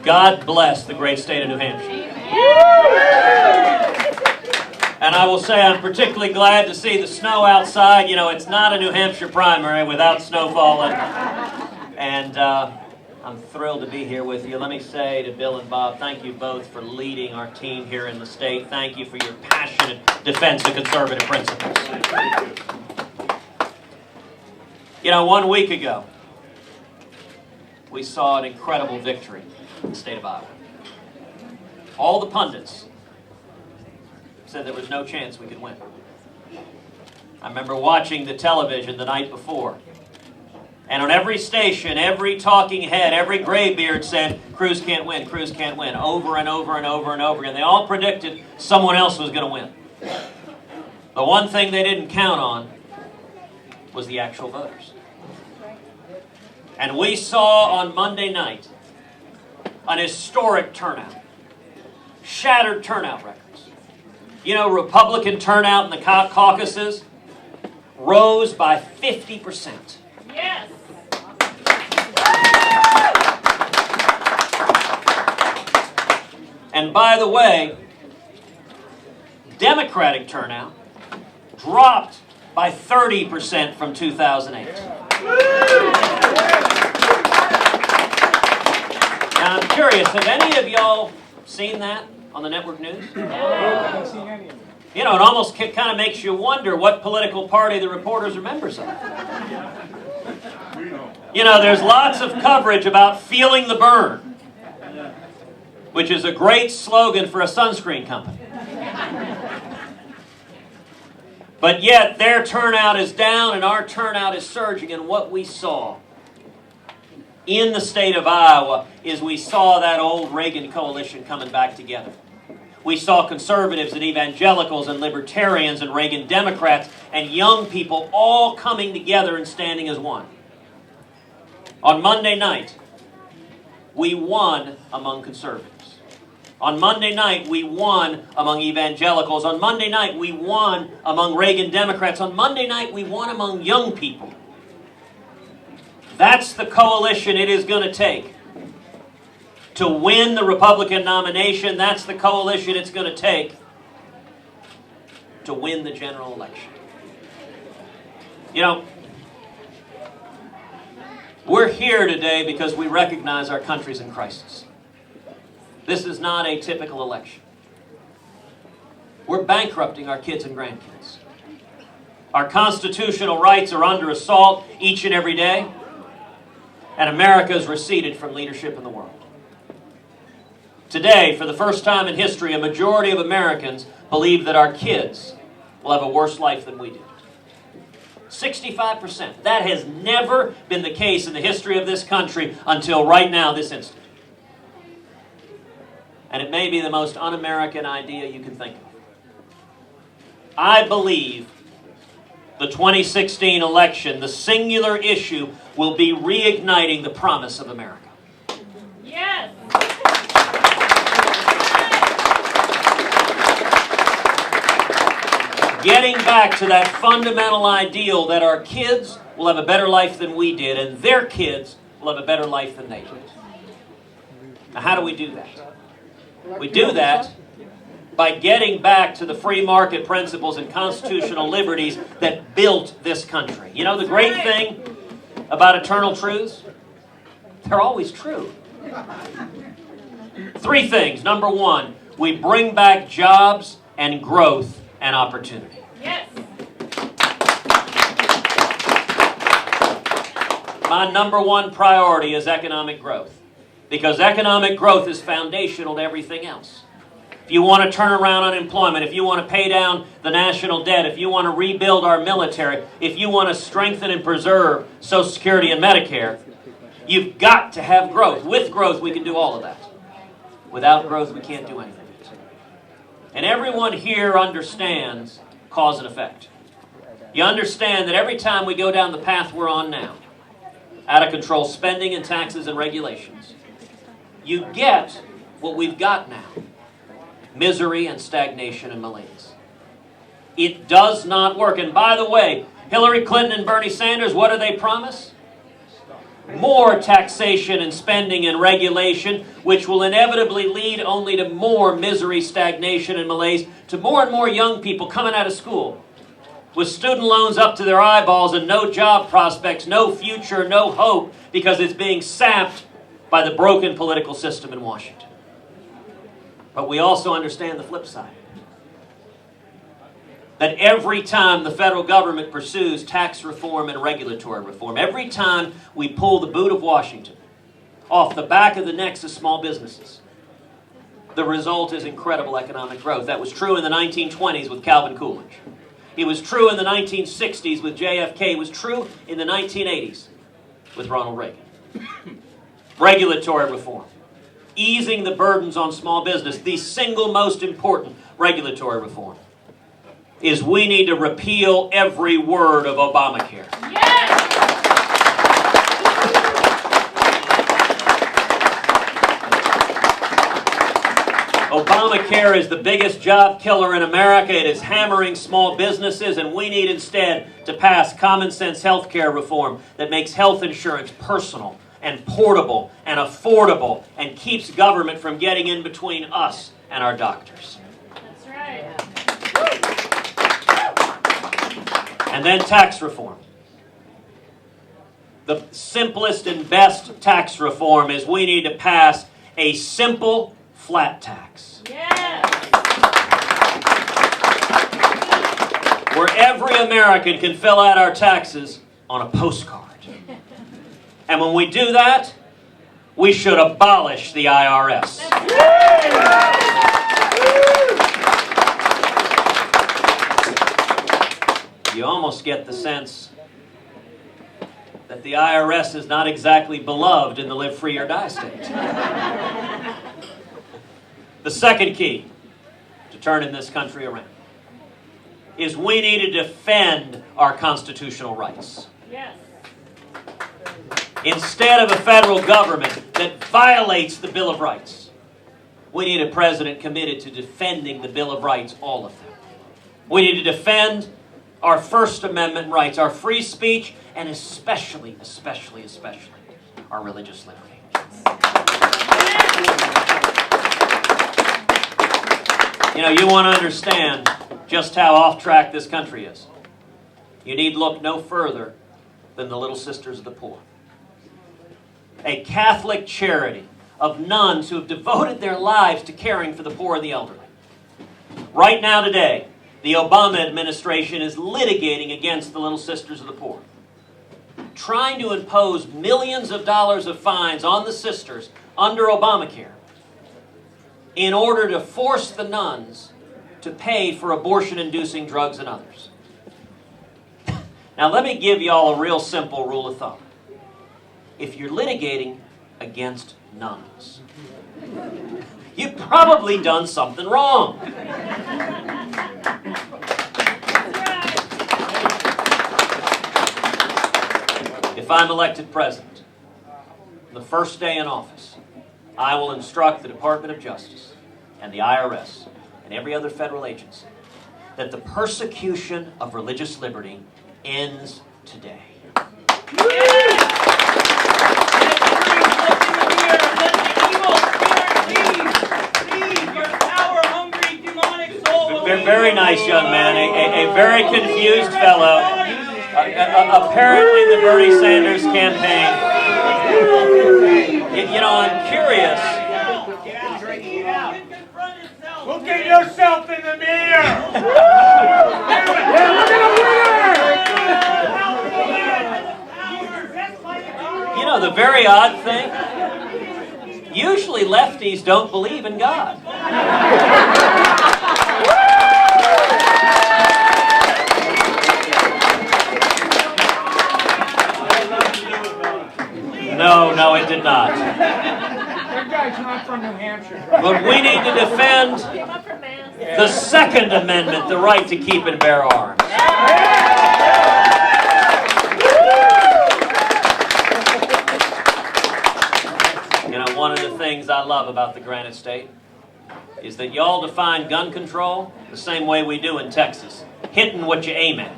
God bless the great state of New Hampshire. And I will say I'm particularly glad to see the snow outside. You know, it's not a New Hampshire primary without snow falling. And I'm thrilled to be here with you. Let me say to Bill and Bob, thank you both for leading our team here in the state. Thank you for your passionate defense of conservative principles. You know, 1 week ago, we saw an incredible victory in the state of Iowa. All the pundits said there was no chance we could win. I remember watching the television the night before, and on every station, every talking head, every graybeard said, Cruz can't win, Cruz can't win, over and over and over and over again. They all predicted someone else was going to win. The one thing they didn't count on was the actual voters. And we saw on Monday night an historic turnout, shattered turnout records. You know, Republican turnout in the caucuses rose by 50%. Yes. And by the way, Democratic turnout dropped by 30% from 2008. Now I'm curious, have any of y'all seen that on the network news? You know, it almost kind of makes you wonder what political party the reporters are members of. You know, there's lots of coverage about feeling the burn, which is a great slogan for a sunscreen company. But yet their turnout is down and our turnout is surging, and what we saw in the state of Iowa is we saw that old Reagan coalition coming back together. We saw conservatives and evangelicals and libertarians and Reagan Democrats and young people all coming together and standing as one. On Monday night, we won among conservatives. On Monday night, we won among evangelicals. On Monday night, we won among Reagan Democrats. On Monday night, we won among young people. That's the coalition it is going to take to win the Republican nomination. That's the coalition it's going to take to win the general election. You know, we're here today because we recognize our country's in crisis. This is not a typical election. We're bankrupting our kids and grandkids. Our constitutional rights are under assault each and every day, and America is receded from leadership in the world. Today, for the first time in history, a majority of Americans believe that our kids will have a worse life than we did. 65%. That has never been the case in the history of this country until right now, this instant. And it may be the most un-American idea you can think of. I believe the 2016 election, the singular issue, will be reigniting the promise of America. Yes. Getting back to that fundamental ideal that our kids will have a better life than we did, and their kids will have a better life than they did. Now, how do we do that? We do that by getting back to the free market principles and constitutional liberties that built this country. You know the great thing about eternal truths? They're always true. 3 things. Number 1, we bring back jobs and growth and opportunity. Yes. My number 1 priority is economic growth, because economic growth is foundational to everything else. If you want to turn around unemployment, if you want to pay down the national debt, if you want to rebuild our military, if you want to strengthen and preserve Social Security and Medicare, you've got to have growth. With growth, we can do all of that. Without growth, we can't do anything. And everyone here understands cause and effect. You understand that every time we go down the path we're on now, out of control spending and taxes and regulations, you get what we've got now: misery and stagnation and malaise. It does not work. And by the way, Hillary Clinton and Bernie Sanders, what do they promise? more taxation and spending and regulation, which will inevitably lead only to more misery, stagnation, and malaise, to more and more young people coming out of school with student loans up to their eyeballs and no job prospects, no future, no hope, because it's being sapped by the broken political system in Washington. But we also understand the flip side. That every time the federal government pursues tax reform and regulatory reform, every time we pull the boot of Washington off the back of the necks of small businesses, the result is incredible economic growth. That was true in the 1920s with Calvin Coolidge. It was true in the 1960s with JFK. It was true in the 1980s with Ronald Reagan. Regulatory reform, easing the burdens on small business, the single most important regulatory reform, is we need to repeal every word of Obamacare. Yes! Obamacare is the biggest job killer in America. It is hammering small businesses, and we need instead to pass common sense health care reform that makes health insurance personal and portable and affordable and keeps government from getting in between us and our doctors. That's right. And then tax reform. The simplest and best tax reform is we need to pass a simple flat tax. Yes! Where every American can fill out our taxes on a postcard. And when we do that, we should abolish the IRS. You almost get the sense that the IRS is not exactly beloved in the live free or die state. The second key to turning this country around is we need to defend our constitutional rights. Yes. Instead of a federal government that violates the Bill of Rights, we need a president committed to defending the Bill of Rights, all of them. We need to defend our First Amendment rights, our free speech, and especially our religious liberty. You know, you want to understand just how off track this country is. You need look no further than the Little Sisters of the Poor. A Catholic charity of nuns who have devoted their lives to caring for the poor and the elderly. Right now today, the Obama administration is litigating against the Little Sisters of the Poor, trying to impose millions of dollars of fines on the sisters under Obamacare in order to force the nuns to pay for abortion-inducing drugs and others. Now let me give you all a real simple rule of thumb. If you're litigating against nuns, you've probably done something wrong. If I'm elected president, the first day in office, I will instruct the Department of Justice and the IRS and every other federal agency that the persecution of religious liberty ends today. A very nice young man, a very confused fellow. Apparently the Bernie Sanders campaign. You know, I'm curious. Look at yourself in the mirror! You know, the very odd thing, usually lefties don't believe in God. No, it did not. That guy's not from New Hampshire. But we need to defend the Second Amendment, the right to keep and bear arms. You know, one of the things I love about the Granite State is that y'all define gun control the same way we do in Texas. Hitting what you aim at.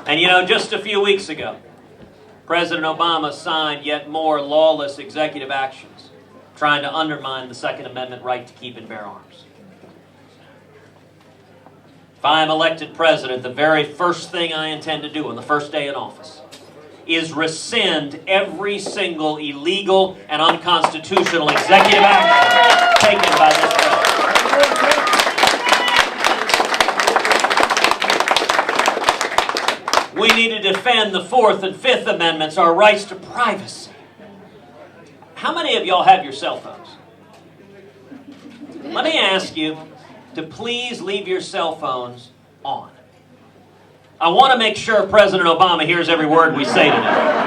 And you know, just a few weeks ago, President Obama signed yet more lawless executive actions trying to undermine the Second Amendment right to keep and bear arms. If I am elected president, the very first thing I intend to do on the first day in office is rescind every single illegal and unconstitutional executive action taken by this president. We need to defend the Fourth and Fifth Amendments, our rights to privacy. How many of y'all have your cell phones? Let me ask you to please leave your cell phones on. I want to make sure President Obama hears every word we say today.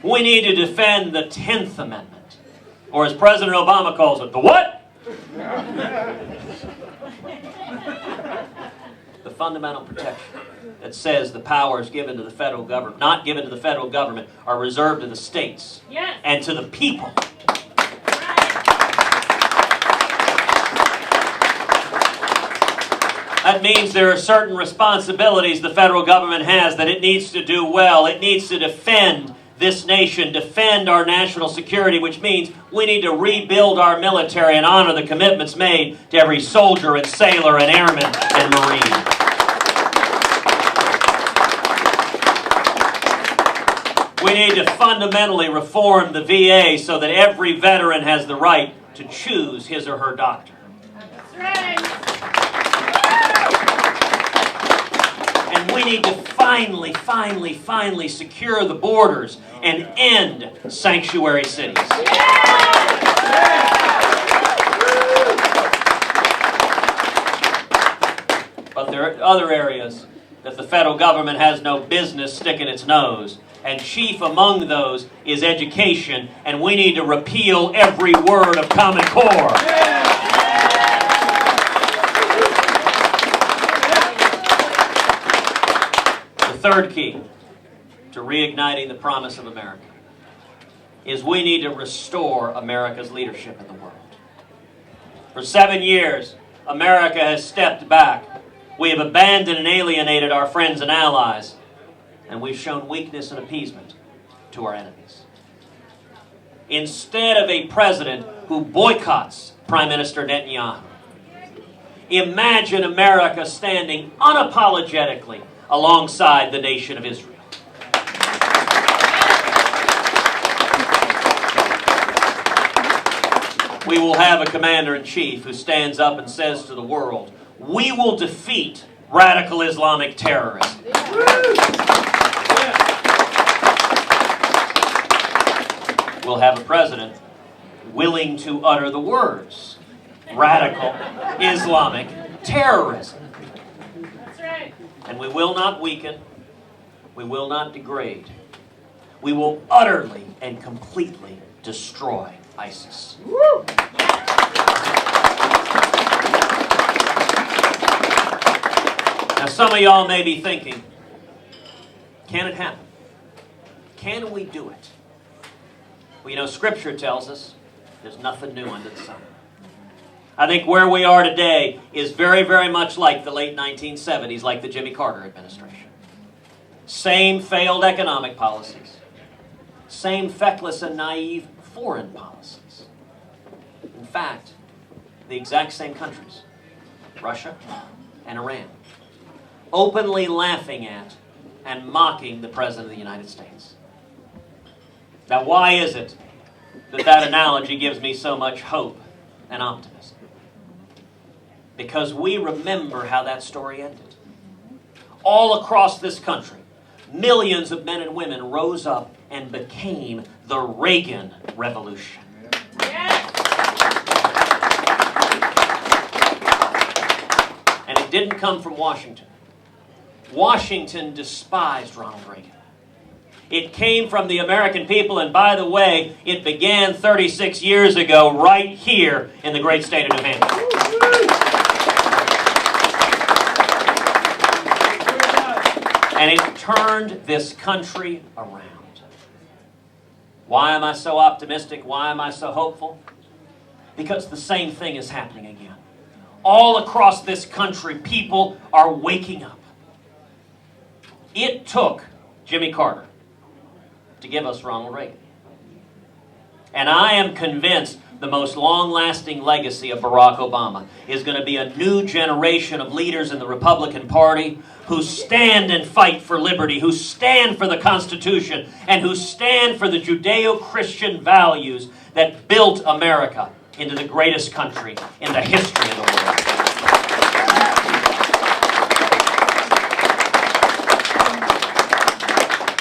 We need to defend the 10th Amendment, or as President Obama calls it, the what? The fundamental protection that says the powers given to the federal government, not given to the federal government, are reserved to the states and to the people. That means there are certain responsibilities the federal government has that it needs to do well. It needs to defend this nation, defend our national security, which means we need to rebuild our military and honor the commitments made to every soldier and sailor and airman and marine. We need to fundamentally reform the VA so that every veteran has the right to choose his or her doctor. That's right. And we need to finally secure the borders and end sanctuary cities. But there are other areas that the federal government has no business sticking its nose. And chief among those is education, and we need to repeal every word of Common Core. The third key to reigniting the promise of America is we need to restore America's leadership in the world. For 7 years, America has stepped back. We have abandoned and alienated our friends and allies. And we've shown weakness and appeasement to our enemies. Instead of a president who boycotts Prime Minister Netanyahu, imagine America standing unapologetically alongside the nation of Israel. We will have a commander-in-chief who stands up and says to the world, we will defeat radical Islamic terrorism. We'll have a president willing to utter the words, radical Islamic terrorism. That's right. And we will not weaken. We will not degrade. We will utterly and completely destroy ISIS. Woo. Now some of y'all may be thinking, can it happen? Can we do it? Well, you know, Scripture tells us there's nothing new under the sun. I think where we are today is very, very much like the late 1970s, like the Jimmy Carter administration. Same failed economic policies. Same feckless and naive foreign policies. In fact, the exact same countries, Russia and Iran, openly laughing at and mocking the President of the United States. Now, why is it that analogy gives me so much hope and optimism? Because we remember how that story ended. All across this country, millions of men and women rose up and became the Reagan Revolution. And it didn't come from Washington. Washington despised Ronald Reagan. It came from the American people, and by the way, it began 36 years ago right here in the great state of New Hampshire. And it turned this country around. Why am I so optimistic? Why am I so hopeful? Because the same thing is happening again. all across this country, people are waking up. It took Jimmy Carter to give us Ronald Reagan. And I am convinced the most long-lasting legacy of Barack Obama is going to be a new generation of leaders in the Republican Party who stand and fight for liberty, who stand for the Constitution, and who stand for the Judeo-Christian values that built America into the greatest country in the history of the world.